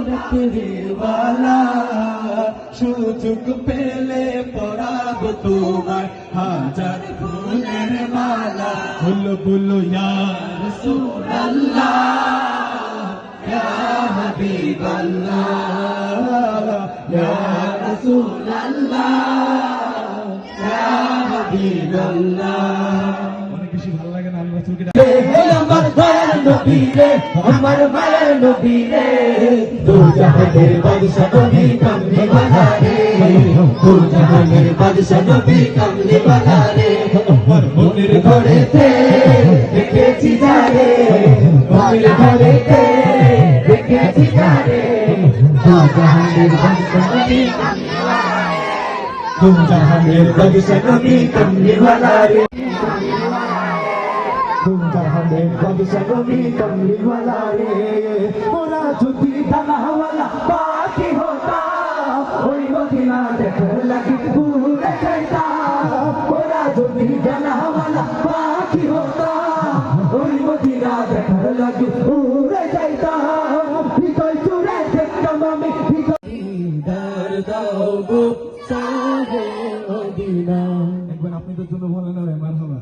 রাত্রিওয়ালা সুযোগ পেলে পরাব তোমার হাজার ফুলের মালা বুলবুল ইয়া রাসূলুল্লাহ ইয়া হাবিবাল্লাহ ইয়া রাসূলুল্লাহ ইয়া হাবিবাল্লাহ। অনেক বেশি ভালো লাগে না আল্লাহ রাসূলকে আমার দয়াল নবী রে আমার মায়ের নবী রে দু জাহানের বাদশা নবী কামলি ওয়ালা রে দু জাহানের বাদশা নবী কামলি ওয়ালা রে আমার মনের ঘরেতে দেখেছি যারে মনের ঘরেতে দেখেছি যারে দু জাহানের বাদশা নবী কামলি ওয়ালা রে দু জাহানের বাদশা নবী কামলি ওয়ালা রে तुम जहाने बादशाह नबी कमली वाला रे मोरा झुकी दाना वाला बाकी होता ओई मदीना देख लगी पूरे कहता मोरा झुकी दाना वाला बाकी होता ओई मदीना देख लगी पूरे कहता कोई चुरे देख कमामी दर दाओ गो साहे मदीना एक बार अपने तो सुनो बोलना रे मरहबा